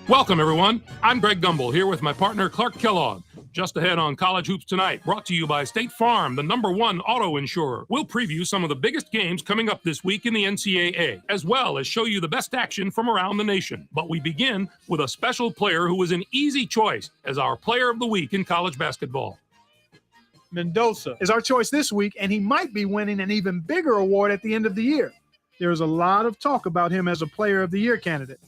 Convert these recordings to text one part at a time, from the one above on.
Welcome, everyone. I'm Greg Gumbel here with my partner, Clark Kellogg. Just ahead on College Hoops Tonight, brought to you by State Farm, the #1 auto insurer. We'll preview some of the biggest games coming up this week in the NCAA, as well as show you the best action from around the nation. But we begin with a special player who was an easy choice as our player of the week in college basketball. Mendoza is our choice this week, and he might be winning an even bigger award at the end of the year. There's a lot of talk about him as a player of the year candidate.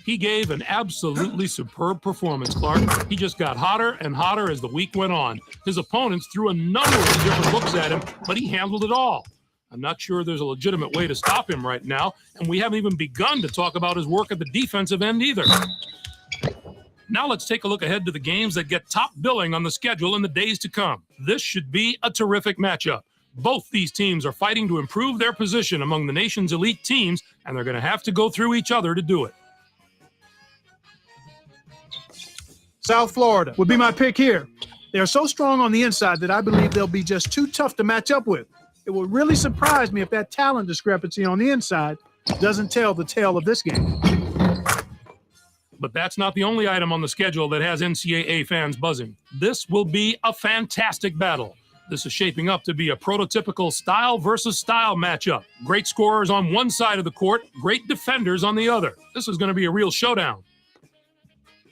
He gave an absolutely superb performance, Clark. He just got hotter and hotter as the week went on. His opponents threw a number of different looks at him, but he handled it all. I'm not sure there's a legitimate way to stop him right now, and we haven't even begun to talk about his work at the defensive end either. Now let's take a look ahead to the games that get top billing on the schedule in the days to come. This should be a terrific matchup. Both these teams are fighting to improve their position among the nation's elite teams, and they're going to have to go through each other to do it. South Florida would be my pick here. They are so strong on the inside that I believe they'll be just too tough to match up with. It would really surprise me if that talent discrepancy on the inside doesn't tell the tale of this game. But that's not the only item on the schedule that has NCAA fans buzzing. This will be a fantastic battle. This is shaping up to be a prototypical style versus style matchup. Great scorers on one side of the court, great defenders on the other. This is going to be a real showdown.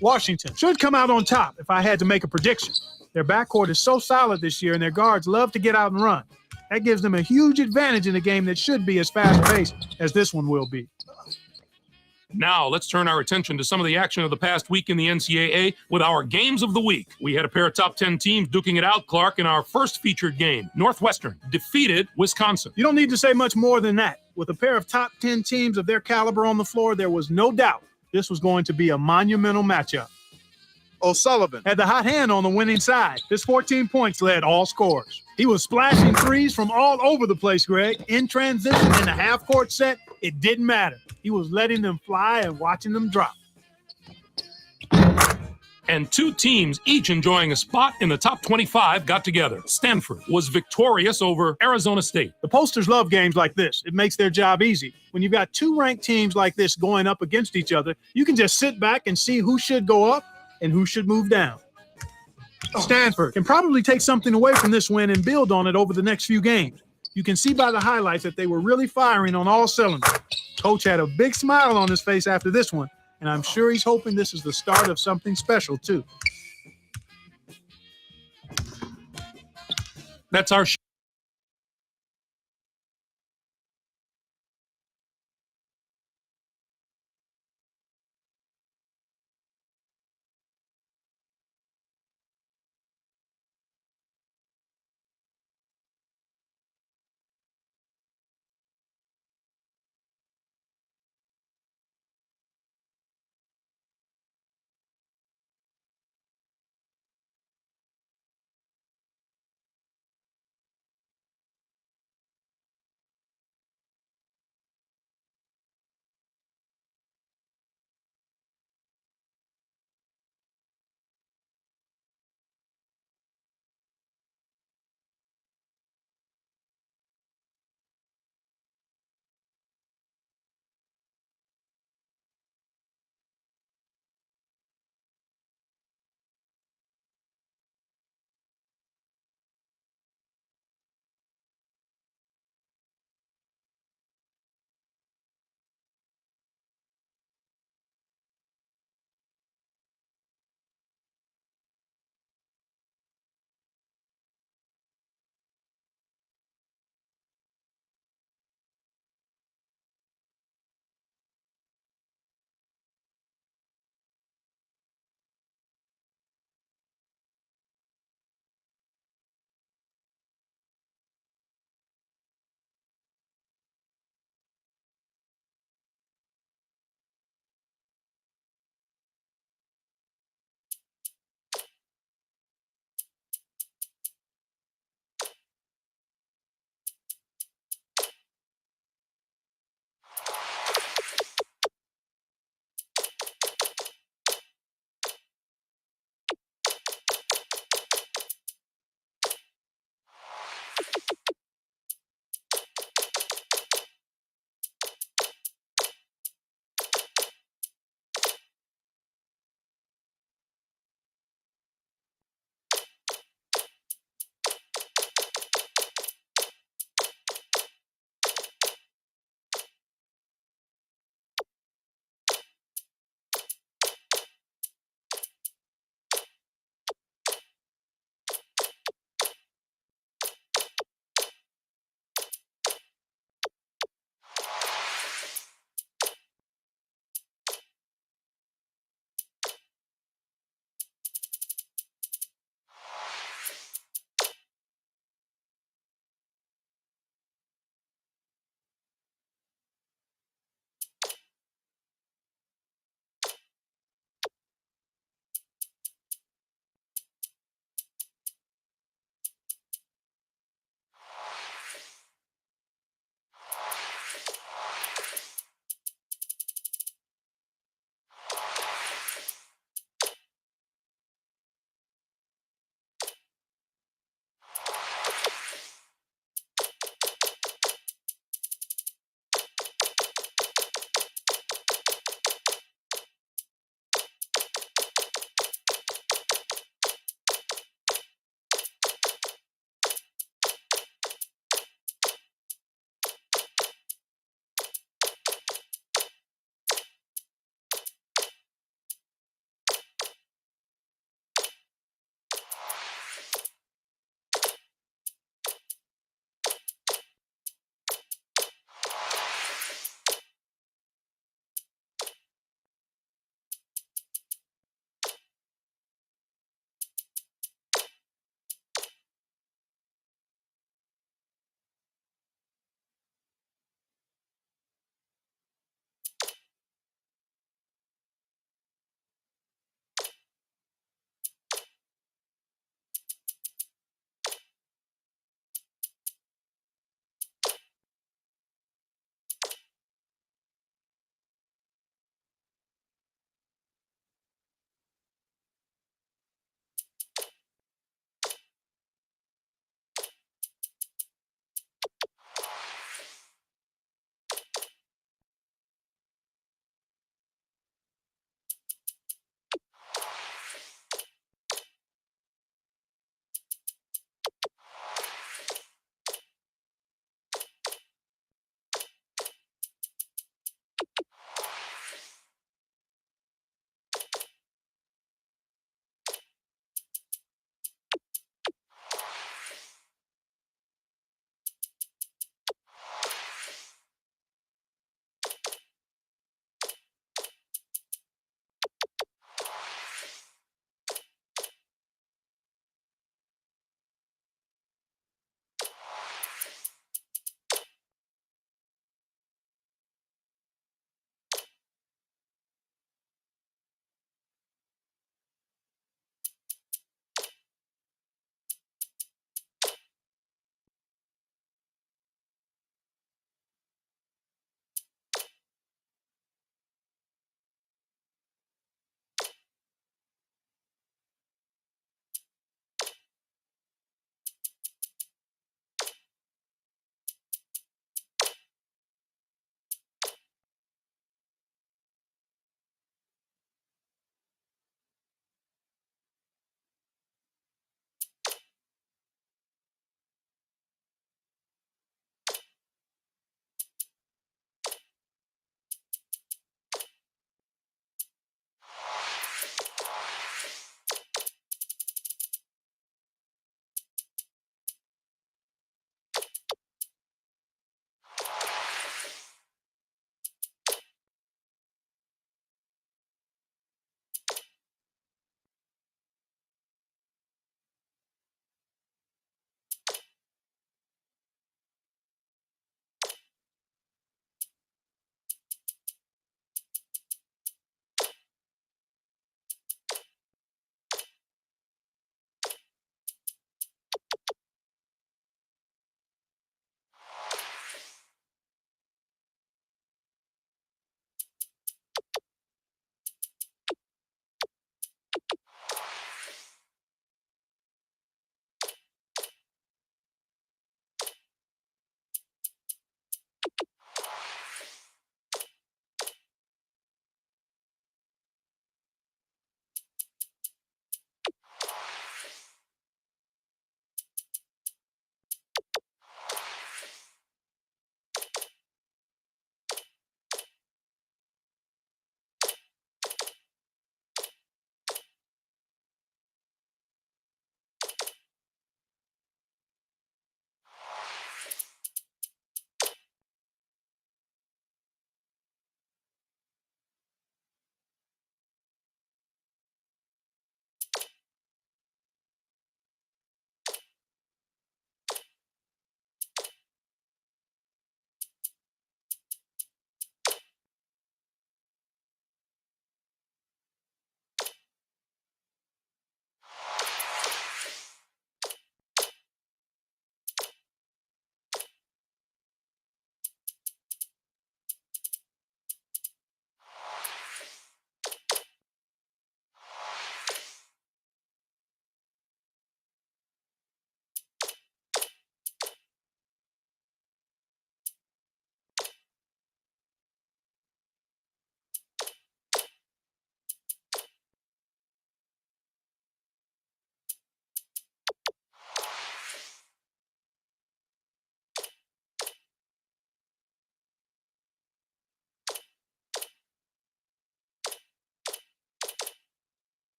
Washington should come out on top if I had to make a prediction. Their backcourt is so solid this year, and their guards love to get out and run. That gives them a huge advantage in a game that should be as fast-paced as this one will be. Now, let's turn our attention to some of the action of the past week in the NCAA with our games of the week. We had a pair of top 10 teams duking it out, Clark, in our first featured game. Northwestern defeated Wisconsin. You don't need to say much more than that. With a pair of top 10 teams of their caliber on the floor, there was no doubt this was going to be a monumental matchup. O'Sullivan had the hot hand on the winning side. His 14 points led all scorers. He was splashing threes from all over the place, Greg. In transition, in the half-court set, it didn't matter. He was letting them fly and watching them drop. And two teams, each enjoying a spot in the top 25, got together. Stanford was victorious over Arizona State. The posters love games like this. It makes their job easy. When you've got two ranked teams like this going up against each other, you can just sit back and see who should go up and who should move down. Stanford can probably take something away from this win and build on it over the next few games. You can see by the highlights that they were really firing on all cylinders. Coach had a big smile on his face after this one, and I'm sure he's hoping this is the start of something special, too. That's our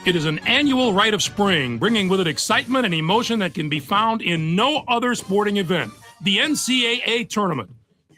It is an annual rite of spring, bringing with it excitement and emotion that can be found in no other sporting event. The NCAA Tournament.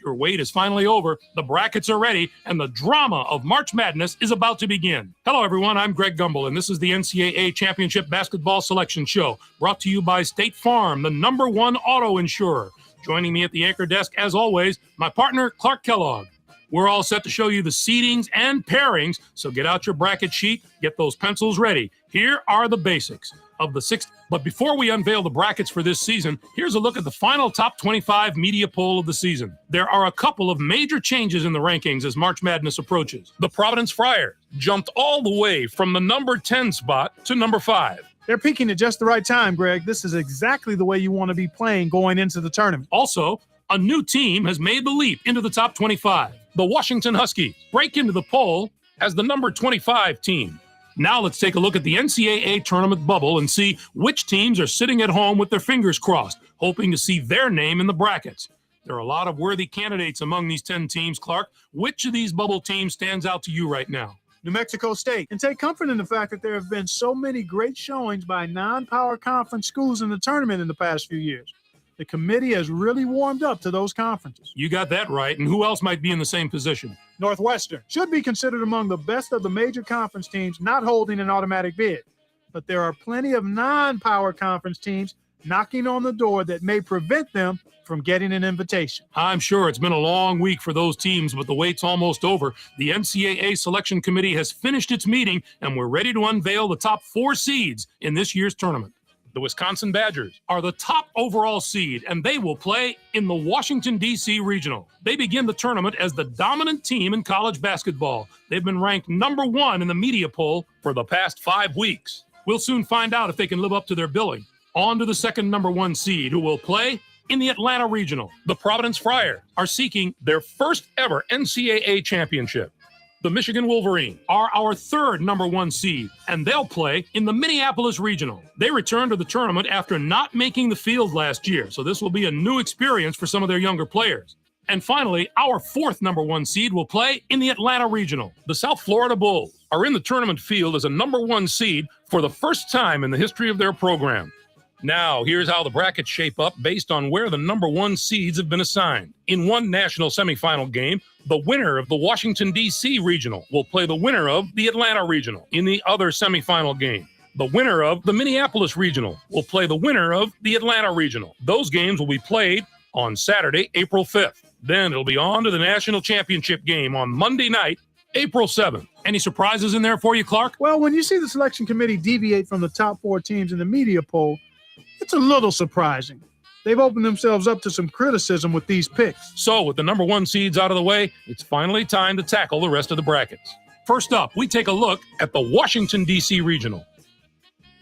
Your wait is finally over, the brackets are ready, and the drama of March Madness is about to begin. Hello, everyone. I'm Greg Gumbel, and this is the NCAA Championship Basketball Selection Show, brought to you by State Farm, the #1 auto insurer. Joining me at the anchor desk, as always, my partner, Clark Kellogg. We're all set to show you the seedings and pairings, so get out your bracket sheet, get those pencils ready. Here are the basics of the sixth. But before we unveil the brackets for this season, here's a look at the final top 25 media poll of the season. There are a couple of major changes in the rankings as March Madness approaches. The Providence Friars jumped all the way from the number 10 spot to number 5. They're peaking at just the right time, Greg. This is exactly the way you want to be playing going into the tournament. Also, a new team has made the leap into the top 25. The Washington Huskies break into the poll as the number 25 team. Now let's take a look at the NCAA tournament bubble and see which teams are sitting at home with their fingers crossed, hoping to see their name in the brackets. There are a lot of worthy candidates among these 10 teams, Clark. Which of these bubble teams stands out to you right now? New Mexico State. And take comfort in the fact that there have been so many great showings by non-power conference schools in the tournament in the past few years. The committee has really warmed up to those conferences. You got that right. And who else might be in the same position? Northwestern should be considered among the best of the major conference teams not holding an automatic bid. But there are plenty of non-power conference teams knocking on the door that may prevent them from getting an invitation. I'm sure it's been a long week for those teams, but the wait's almost over. The NCAA Selection Committee has finished its meeting, and we're ready to unveil the top 4 seeds in this year's tournament. The Wisconsin Badgers are the top overall seed, and they will play in the Washington, D.C. Regional. They begin the tournament as the dominant team in college basketball. They've been ranked number 1 in the media poll for the past 5 weeks. We'll soon find out if they can live up to their billing. On to the second number 1 seed, who will play in the Atlanta Regional. The Providence Friars are seeking their first ever NCAA championship. The Michigan Wolverines are our third number 1 seed, and they'll play in the Minneapolis Regional. They return to the tournament after not making the field last year, so this will be a new experience for some of their younger players. And finally, our fourth number 1 seed will play in the Atlanta Regional. The South Florida Bulls are in the tournament field as a number 1 seed for the first time in the history of their program. Now, here's how the brackets shape up based on where the number 1 seeds have been assigned. In one national semifinal game, the winner of the Washington, D.C. Regional will play the winner of the Atlanta Regional. In the other semifinal game, the winner of the Minneapolis Regional will play the winner of the Atlanta Regional. Those games will be played on Saturday, April 5th. Then it'll be on to the national championship game on Monday night, April 7th. Any surprises in there for you, Clark? Well, when you see the selection committee deviate from the top 4 teams in the media poll, it's a little surprising. They've opened themselves up to some criticism with these picks. So with the number 1 seeds out of the way, it's finally time to tackle the rest of the brackets. First up, we take a look at the Washington, D.C. Regional.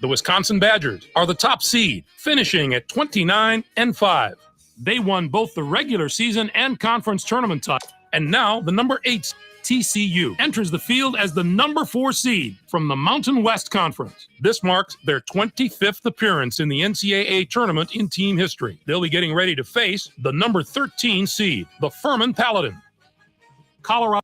The Wisconsin Badgers are the top seed, finishing at 29-5. They won both the regular season and conference tournament title. And now the number 8 TCU enters the field as the number 4 seed from the Mountain West Conference. This marks their 25th appearance in the NCAA tournament in team history. They'll be getting ready to face the number 13 seed, the Furman Paladins. Colorado